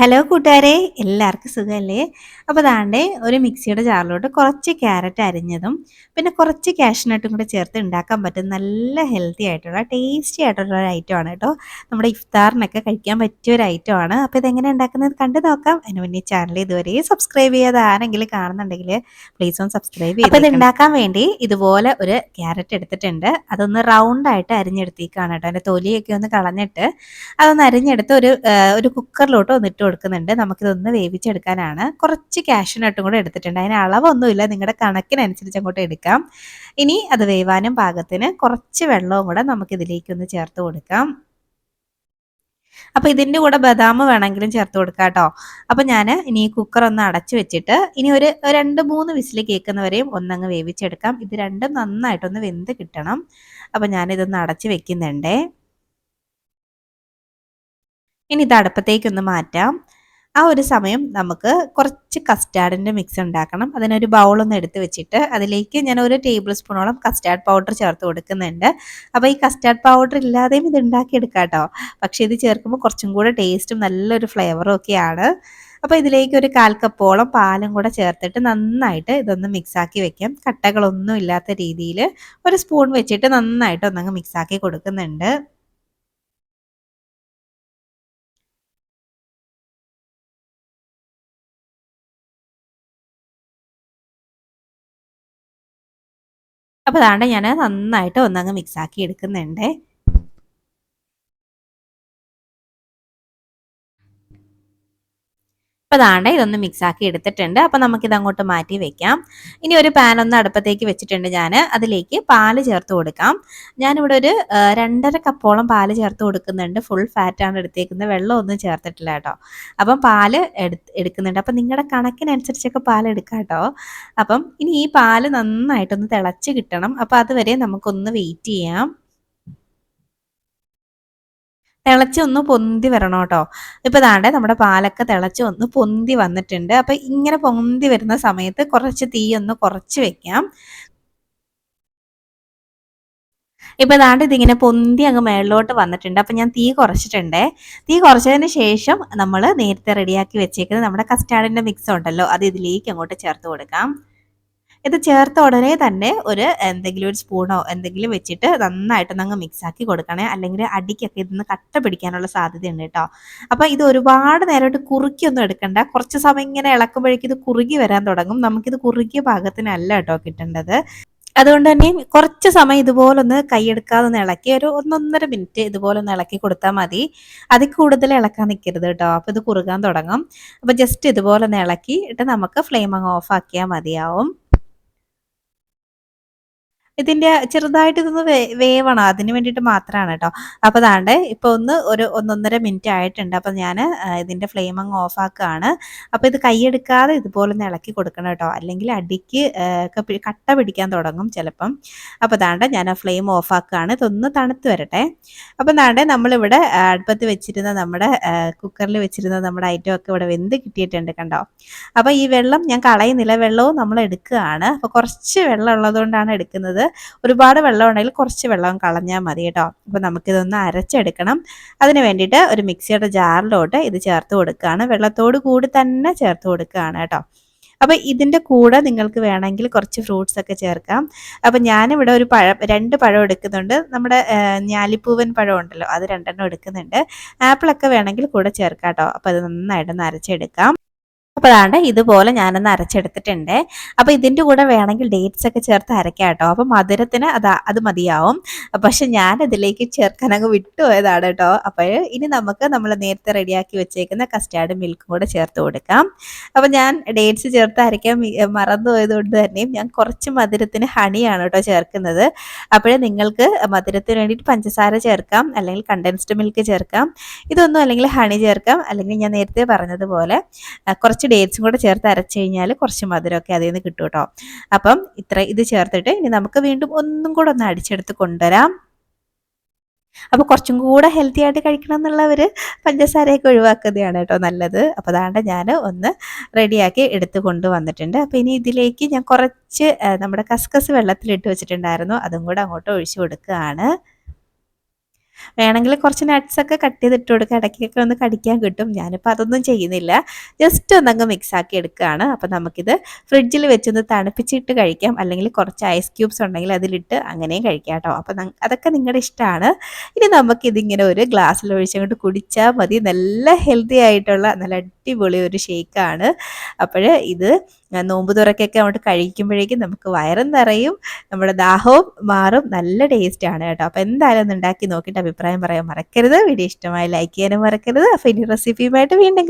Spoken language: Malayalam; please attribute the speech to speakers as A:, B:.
A: ഹലോ കൂട്ടുകാരെ, എല്ലാവർക്കും സുഖമല്ലേ? അപ്പോൾ ദാണ്ടേ ഒരു മിക്സിയുടെ ജാറിലോട്ട് കുറച്ച് ക്യാരറ്റ് അരിഞ്ഞതും പിന്നെ കുറച്ച് കാഷ്നട്ടും കൂടെ ചേർത്ത് ഉണ്ടാക്കാൻ പറ്റും നല്ല ഹെൽത്തി ആയിട്ടുള്ള ടേസ്റ്റി ആയിട്ടുള്ള ഒരു ഐറ്റമാണ് കേട്ടോ. നമ്മുടെ ഇഫ്താറിനൊക്കെ കഴിക്കാൻ പറ്റിയ ഒരു ഐറ്റമാണ്. അപ്പോൾ ഇതെങ്ങനെ ഉണ്ടാക്കുന്നത് കണ്ടു നോക്കാം. അതിന് മുന്നേ ചാനൽ ഇതുവരെ സബ്സ്ക്രൈബ് ചെയ്യാതെ ആരെങ്കിലും കാണുന്നുണ്ടെങ്കിൽ പ്ലീസ് ഒന്ന് സബ്സ്ക്രൈബ് ചെയ്ത്. അപ്പോൾ ഇത് ഉണ്ടാക്കാൻ വേണ്ടി ഇതുപോലെ ഒരു ക്യാരറ്റ് എടുത്തിട്ടുണ്ട്. അതൊന്ന് റൗണ്ടായിട്ട് അരിഞ്ഞെടുത്തേക്കാണ് കേട്ടോ. അതിൻ്റെ തൊലിയൊക്കെ ഒന്ന് കളഞ്ഞിട്ട് അതൊന്ന് അരിഞ്ഞെടുത്ത് ഒരു കുക്കറിലോട്ട് ഒന്ന് ഇട്ട് കൊടുക്കുന്നുണ്ട്. നമുക്കിതൊന്ന് വേവിച്ചെടുക്കാനാണ്. കുറച്ച് കാഷ്യൂനട്ടും കൂടെ എടുത്തിട്ടുണ്ട്. അതിന് അളവൊന്നുമില്ല, നിങ്ങളുടെ കണക്കിനനുസരിച്ച് അങ്ങോട്ട് എടുക്കാം. ഇനി അത് വേവാനും പാകത്തിന് കുറച്ച് വെള്ളവും കൂടെ നമുക്കിതിലേക്കൊന്ന് ചേർത്ത് കൊടുക്കാം. അപ്പോൾ ഇതിൻ്റെ കൂടെ ബദാം വേണമെങ്കിലും ചേർത്ത് കൊടുക്കാം കേട്ടോ. അപ്പോൾ ഞാൻ ഇനി ഈ കുക്കർ ഒന്ന് അടച്ചു വെച്ചിട്ട് ഇനി ഒരു 2-3 വിസിൽ കേൾക്കുന്നവരെയും ഒന്നങ്ങ് വേവിച്ചെടുക്കാം. ഇത് രണ്ടും നന്നായിട്ടൊന്ന് വെന്ത് കിട്ടണം. അപ്പോൾ ഞാനിതൊന്ന് അടച്ച് വെക്കുന്നുണ്ടേ. ഇനി ഇത് അടുപ്പത്തേക്കൊന്ന് മാറ്റാം. ആ ഒരു സമയം നമുക്ക് കുറച്ച് കസ്റ്റാർഡിൻ്റെ മിക്സ് ഉണ്ടാക്കണം. അതിനൊരു ബൗളൊന്ന് എടുത്ത് വെച്ചിട്ട് അതിലേക്ക് ഞാൻ 1 ടേബിൾ സ്പൂണോളം കസ്റ്റാർഡ് പൗഡർ ചേർത്ത് കൊടുക്കുന്നുണ്ട്. അപ്പോൾ ഈ കസ്റ്റാർഡ് പൗഡർ ഇല്ലാതെയും ഇത് ഉണ്ടാക്കിയെടുക്കാം കേട്ടോ. പക്ഷേ ഇത് ചേർക്കുമ്പോൾ കുറച്ചും കൂടെ ടേസ്റ്റും നല്ലൊരു ഫ്ലേവറും ഒക്കെയാണ്. അപ്പോൾ ഇതിലേക്ക് ഒരു 1/4 കപ്പോളം പാലും കൂടെ ചേർത്തിട്ട് നന്നായിട്ട് ഇതൊന്ന് മിക്സാക്കി വെക്കാം. കട്ടകളൊന്നും ഇല്ലാത്ത രീതിയിൽ ഒരു സ്പൂൺ വെച്ചിട്ട് നന്നായിട്ട് ഒന്നങ്ങ് മിക്സാക്കി കൊടുക്കുന്നുണ്ട്. അപ്പോൾ അതാണ്ട് ഞാൻ നന്നായിട്ട് ഒന്നങ്ങ് മിക്സാക്കി എടുക്കുന്നുണ്ട്. അപ്പോൾ ദാണ്ടെ ഇതൊന്ന് മിക്സാക്കി എടുത്തിട്ടുണ്ട്. അപ്പോൾ നമുക്കിത് അങ്ങോട്ട് മാറ്റി വെക്കാം. ഇനി ഒരു പാൻ ഒന്ന് അടുപ്പത്തേക്ക് വെച്ചിട്ടുണ്ട് ഞാൻ. അതിലേക്ക് പാല് ചേർത്ത് കൊടുക്കാം. ഞാനിവിടെ ഒരു 2.5 കപ്പോളം പാല് ചേർത്ത് കൊടുക്കുന്നുണ്ട്. ഫുൾ ഫാറ്റാണ് എടുത്തേക്കുന്നത്, വെള്ളമൊന്നും ചേർത്തിട്ടില്ല കേട്ടോ. അപ്പം പാല് എടുക്കുന്നുണ്ട്. അപ്പം നിങ്ങളുടെ കണക്കിനനുസരിച്ചൊക്കെ പാൽ എടുക്കാം കേട്ടോ. അപ്പം ഇനി ഈ പാല് നന്നായിട്ടൊന്ന് തിളച്ച് കിട്ടണം. അപ്പോൾ അതുവരെ നമുക്കൊന്ന് വെയിറ്റ് ചെയ്യാം. തിളച്ച് ഒന്ന് പൊന്തി വരണം കേട്ടോ. ഇപ്പോൾ ദാണ്ടെ നമ്മുടെ പാലൊക്കെ തിളച്ച് ഒന്ന് പൊന്തി വന്നിട്ടുണ്ട്. അപ്പോൾ ഇങ്ങനെ പൊന്തി വരുന്ന സമയത്ത് കുറച്ച് തീ ഒന്ന് കുറച്ച് വെക്കാം. ഇപ്പോൾ ദാണ്ടെ ഇതിങ്ങനെ പൊന്തി അങ്ങ് മേളിലോട്ട് വന്നിട്ടുണ്ട്. അപ്പോൾ ഞാൻ തീ കുറച്ചിട്ടുണ്ടേ. തീ കുറച്ചതിന് ശേഷം നമ്മൾ നേരത്തെ റെഡിയാക്കി വെച്ചേക്കുന്നത് നമ്മുടെ കസ്റ്റാർഡിൻ്റെ മിക്സ് ഉണ്ടല്ലോ, അത് ഇതിലേക്ക് അങ്ങോട്ട് ചേർത്ത് കൊടുക്കാം. ഇത് ചേർത്ത ഉടനെ തന്നെ എന്തെങ്കിലും ഒരു സ്പൂണോ എന്തെങ്കിലും വെച്ചിട്ട് നന്നായിട്ടൊന്നങ്ങ് മിക്സാക്കി കൊടുക്കണേ. അല്ലെങ്കിൽ അടിക്കൊക്കെ ഇതൊന്ന് കട്ട പിടിക്കാനുള്ള സാധ്യതയുണ്ട് കേട്ടോ. അപ്പോൾ ഇത് ഒരുപാട് നേരമായിട്ട് കുറുക്കിയൊന്നും എടുക്കണ്ട. കുറച്ച് സമയം ഇങ്ങനെ ഇളക്കുമ്പോഴേക്കും ഇത് കുറുകി വരാൻ തുടങ്ങും. നമുക്കിത് കുറുകിയ പാകത്തിനല്ല കേട്ടോ കിട്ടേണ്ടത്. അതുകൊണ്ട് തന്നെ കുറച്ച് സമയം ഇതുപോലൊന്ന് കൈയെടുക്കാതെ ഒന്ന് ഇളക്കി ഒരു 1-1.5 മിനിറ്റ് ഇതുപോലൊന്ന് ഇളക്കി കൊടുത്താൽ മതി. അതിൽ കൂടുതൽ ഇളക്കാൻ നിൽക്കരുത് കേട്ടോ. അപ്പോൾ ഇത് കുറുകാൻ തുടങ്ങും. അപ്പോൾ ജസ്റ്റ് ഇതുപോലൊന്ന് ഇളക്കിയിട്ട് നമുക്ക് ഫ്ലെയിം അങ്ങ് ഓഫ് ആക്കിയാൽ മതിയാവും. ഇതിൻ്റെ ചെറുതായിട്ട് ഇതൊന്ന് വേവണം, അതിന് വേണ്ടിയിട്ട് മാത്രമാണ് കേട്ടോ. അപ്പോൾ ദാണ്ടെ ഇപ്പോൾ ഒരു 1-1.5 മിനിറ്റ് ആയിട്ടുണ്ട്. അപ്പോൾ ഞാൻ ഇതിൻ്റെ ഫ്ലെയിം അങ്ങ് ഓഫ് ആക്കുകയാണ്. അപ്പോൾ ഇത് കൈയെടുക്കാതെ ഇതുപോലെ ഒന്ന് ഇളക്കി കൊടുക്കണം കേട്ടോ, അല്ലെങ്കിൽ അടിക്ക് കട്ട പിടിക്കാൻ തുടങ്ങും ചിലപ്പം. അപ്പോൾ ദാണ്ടെ ഞാൻ ആ ഫ്ലെയിം ഓഫ് ആക്കുകയാണ്. ഇതൊന്ന് തണുത്ത് വരട്ടെ. അപ്പോൾ ദാണ്ടെ നമ്മളിവിടെ അടുപ്പത്ത് വെച്ചിരുന്ന നമ്മുടെ കുക്കറിൽ വെച്ചിരുന്ന നമ്മുടെ ഐറ്റം ഒക്കെ ഇവിടെ വെന്ത് കിട്ടിയിട്ടുണ്ട് കണ്ടോ. അപ്പോൾ ഈ വെള്ളം ഞാൻ കളയുന്നില്ല, വെള്ളവും നമ്മൾ എടുക്കുകയാണ്. അപ്പോൾ കുറച്ച് വെള്ളം ഉള്ളതുകൊണ്ടാണ് എടുക്കുന്നത്. ഒരുപാട് വെള്ളം ഉണ്ടെങ്കിൽ കുറച്ച് വെള്ളം കളഞ്ഞാൽ മതി കേട്ടോ. അപ്പോൾ നമുക്കിതൊന്ന് അരച്ചെടുക്കണം. അതിന് വേണ്ടിയിട്ട് ഒരു മിക്സിയുടെ ജാറിലോട്ട് ഇത് ചേർത്ത് കൊടുക്കുകയാണ്. വെള്ളത്തോട് കൂടി തന്നെ ചേർത്ത് കൊടുക്കുകയാണ് കേട്ടോ. അപ്പോൾ ഇതിൻ്റെ കൂടെ നിങ്ങൾക്ക് വേണമെങ്കിൽ കുറച്ച് ഫ്രൂട്ട്സ് ഒക്കെ ചേർക്കാം. അപ്പോൾ ഞാനിവിടെ 2 പഴം എടുക്കുന്നുണ്ട്. നമ്മുടെ ഞാലിപ്പൂവൻ പഴം ഉണ്ടല്ലോ, അത് 2 എടുക്കുന്നുണ്ട്. ആപ്പിളൊക്കെ വേണമെങ്കിൽ കൂടെ ചേർക്കാം കേട്ടോ. അപ്പോൾ അത് നന്നായിട്ടൊന്ന് അരച്ചെടുക്കാം. അപ്പോൾ അതാണ്ട് ഇതുപോലെ ഞാനൊന്ന് അരച്ചെടുത്തിട്ടുണ്ട്. അപ്പോൾ ഇതിൻ്റെ കൂടെ വേണമെങ്കിൽ ഡേറ്റ്സ് ഒക്കെ ചേർത്ത് അരയ്ക്കാം കേട്ടോ. അപ്പോൾ മധുരത്തിന് അത് മതിയാവും. പക്ഷെ ഞാനതിലേക്ക് ചേർക്കാൻ അങ്ങ് വിട്ടുപോയതാണ് കേട്ടോ. അപ്പോൾ ഇനി നമുക്ക് നമ്മൾ നേരത്തെ റെഡിയാക്കി വെച്ചേക്കുന്ന കസ്റ്റാർഡ് മിൽക്കും കൂടെ ചേർത്ത് കൊടുക്കാം. അപ്പോൾ ഞാൻ ഡേറ്റ്സ് ചേർത്ത് അരയ്ക്കാൻ മറന്നു പോയതുകൊണ്ട് തന്നെയും ഞാൻ കുറച്ച് മധുരത്തിന് ഹണിയാണ് കേട്ടോ ചേർക്കുന്നത്. അപ്പോഴേ നിങ്ങൾക്ക് മധുരത്തിന് വേണ്ടിയിട്ട് പഞ്ചസാര ചേർക്കാം, അല്ലെങ്കിൽ കണ്ടൻസ്ഡ് മിൽക്ക് ചേർക്കാം. ഇതൊന്നും അല്ലെങ്കിൽ ഹണി ചേർക്കാം, അല്ലെങ്കിൽ ഞാൻ നേരത്തെ പറഞ്ഞതുപോലെ കുറച്ച് ഡേറ്റ്സും കൂടെ ചേർത്ത് അരച്ച് കഴിഞ്ഞാൽ കുറച്ച് മധുരമൊക്കെ അതിൽ നിന്ന് കിട്ടും കേട്ടോ. അപ്പം ഇത് ചേർത്തിട്ട് ഇനി നമുക്ക് വീണ്ടും ഒന്നും കൂടെ ഒന്ന് അടിച്ചെടുത്ത് കൊണ്ടുവരാം. അപ്പോൾ കുറച്ചും കൂടെ ഹെൽത്തി ആയിട്ട് കഴിക്കണം എന്നുള്ളവർ പഞ്ചസാരയൊക്കെ ഒഴിവാക്കുന്നതാണ് കേട്ടോ നല്ലത്. അപ്പോൾ അതാണ്ട് ഞാൻ ഒന്ന് റെഡിയാക്കി എടുത്ത് കൊണ്ടുവന്നിട്ടുണ്ട്. അപ്പോൾ ഇനി ഇതിലേക്ക് ഞാൻ കുറച്ച് നമ്മുടെ കസ്കസ് വെള്ളത്തിലിട്ട് വെച്ചിട്ടുണ്ടായിരുന്നു, അതും കൂടെ അങ്ങോട്ട് ഒഴിച്ചു കൊടുക്കുകയാണ്. വേണമെങ്കിൽ കുറച്ച് നട്ട്സൊക്കെ കട്ട് ചെയ്തിട്ട് കൊടുക്കുക, ഇടയ്ക്കൊക്കെ ഒന്ന് കടിക്കാൻ കിട്ടും. ഞാനിപ്പോൾ അതൊന്നും ചെയ്യുന്നില്ല, ജസ്റ്റ് ഒന്നങ്ങ് മിക്സാക്കി എടുക്കുകയാണ്. അപ്പോൾ നമുക്കിത് ഫ്രിഡ്ജിൽ വെച്ചൊന്ന് തണുപ്പിച്ചിട്ട് കഴിക്കാം, അല്ലെങ്കിൽ കുറച്ച് ഐസ് ക്യൂബ്സ് ഉണ്ടെങ്കിൽ അതിലിട്ട് അങ്ങനെയും കഴിക്കാം കേട്ടോ. അപ്പോൾ അതൊക്കെ നിങ്ങളുടെ ഇഷ്ടമാണ്. ഇനി നമുക്കിതിങ്ങനെ ഒരു ഗ്ലാസ്സിൽ ഒഴിച്ചങ്ങോട്ട് കുടിച്ചാൽ മതി. നല്ല ഹെൽത്തി ആയിട്ടുള്ള നല്ല അടിപൊളി ഒരു ഷേക്കാണ്. അപ്പോൾ ഇത് നോമ്പ് തുറക്കൊക്കെ അങ്ങോട്ട് കഴിക്കുമ്പോഴേക്കും നമുക്ക് വയറും നിറയും, നമ്മുടെ ദാഹവും മാറും. നല്ല ടേസ്റ്റാണ് കേട്ടോ. അപ്പോൾ എന്തായാലും ഒന്ന് ഉണ്ടാക്കി നോക്കിയിട്ട് അഭിപ്രായം പറയാൻ മറക്കരുത്. വീഡിയോ ഇഷ്ടമായി ലൈക്ക് ചെയ്യാനും മറക്കരുത്. അപ്പോൾ ഇനി റെസിപ്പിയുമായിട്ട് വീണ്ടും